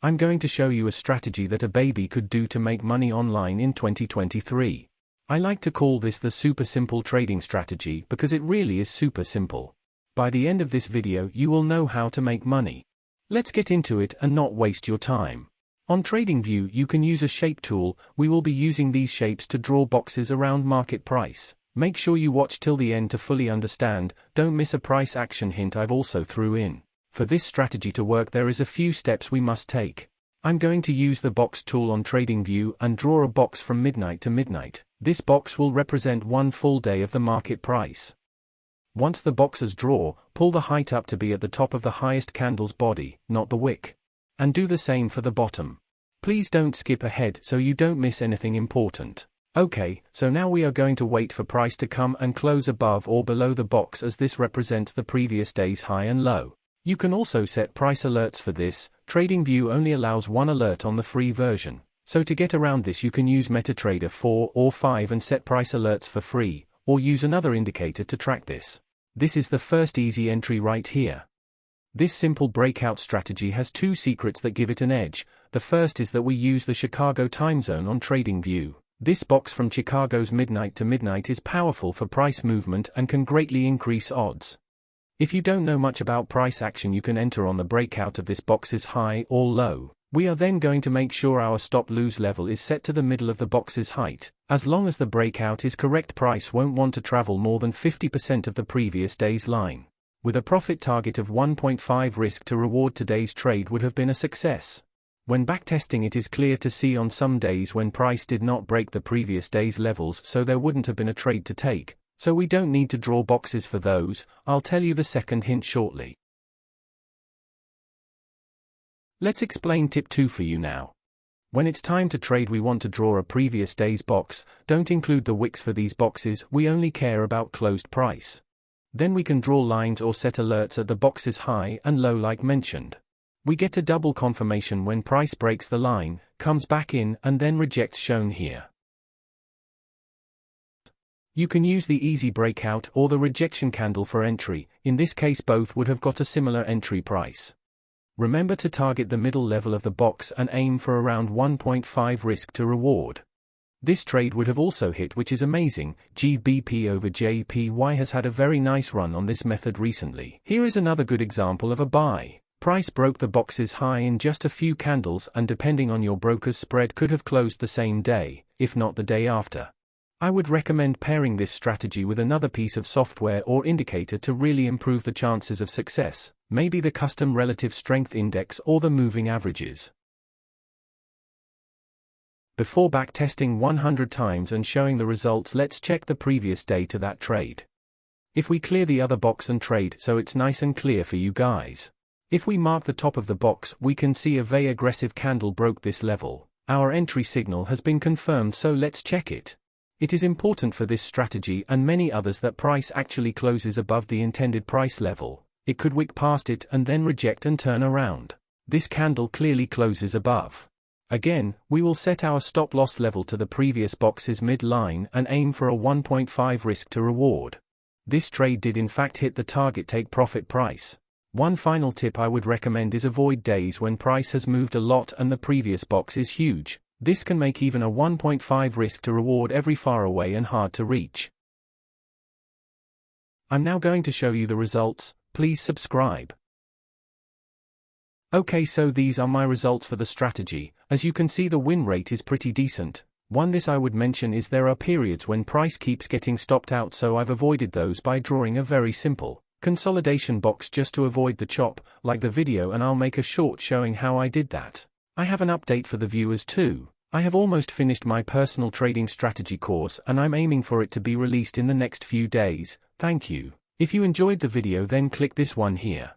I'm going to show you a strategy that a baby could do to make money online in 2023. I like to call this the super simple trading strategy because it really is super simple. By the end of this video you will know how to make money. Let's get into it and not waste your time. On TradingView you can use a shape tool. We will be using these shapes to draw boxes around market price. Make sure you watch till the end to fully understand. Don't miss a price action hint I've also threw in. For this strategy to work there is a few steps we must take. I'm going to use the box tool on TradingView and draw a box from midnight to midnight. This box will represent one full day of the market price. Once the boxes draw, pull the height up to be at the top of the highest candle's body, not the wick. And do the same for the bottom. Please don't skip ahead so you don't miss anything important. Okay, so now we are going to wait for price to come and close above or below the box as this represents the previous day's high and low. You can also set price alerts for this. TradingView only allows one alert on the free version. So to get around this you can use MetaTrader 4 or 5 and set price alerts for free, or use another indicator to track this. This is the first easy entry right here. This simple breakout strategy has two secrets that give it an edge. The first is that we use the Chicago time zone on TradingView. This box from Chicago's midnight to midnight is powerful for price movement and can greatly increase odds. If you don't know much about price action you can enter on the breakout of this box's high or low. We are then going to make sure our stop-lose level is set to the middle of the box's height. As long as the breakout is correct price won't want to travel more than 50% of the previous day's line. With a profit target of 1.5 risk to reward today's trade would have been a success. When backtesting it is clear to see on some days when price did not break the previous day's levels so there wouldn't have been a trade to take. So we don't need to draw boxes for those. I'll tell you the second hint shortly. Let's explain tip 2 for you now. When it's time to trade we want to draw a previous day's box. Don't include the wicks for these boxes, we only care about closed price. Then we can draw lines or set alerts at the box's high and low like mentioned. We get a double confirmation when price breaks the line, comes back in and then rejects shown here. You can use the easy breakout or the rejection candle for entry. In this case both would have got a similar entry price. Remember to target the middle level of the box and aim for around 1.5 risk to reward. This trade would have also hit, which is amazing. GBP over JPY has had a very nice run on this method recently. Here is another good example of a buy. Price broke the box's high in just a few candles and depending on your broker's spread could have closed the same day, if not the day after. I would recommend pairing this strategy with another piece of software or indicator to really improve the chances of success, maybe the custom relative strength index or the moving averages. Before backtesting 100 times and showing the results, let's check the previous day to that trade. If we clear the other box and trade so it's nice and clear for you guys. If we mark the top of the box we can see a very aggressive candle broke this level. Our entry signal has been confirmed so let's check it. It is important for this strategy and many others that price actually closes above the intended price level. It could wick past it and then reject and turn around. This candle clearly closes above. Again, we will set our stop-loss level to the previous box's mid-line and aim for a 1.5 risk to reward. This trade did in fact hit the target take profit price. One final tip I would recommend is avoid days when price has moved a lot and the previous box is huge. This can make even a 1.5 risk to reward every far away and hard to reach. I'm now going to show you the results. Please subscribe. Okay, so these are my results for the strategy. As you can see the win rate is pretty decent. This I would mention is there are periods when price keeps getting stopped out so I've avoided those by drawing a very simple consolidation box just to avoid the chop, like the video, and I'll make a short showing how I did that. I have an update for the viewers too. I have almost finished my personal trading strategy course and I'm aiming for it to be released in the next few days. Thank you. If you enjoyed the video then click this one here.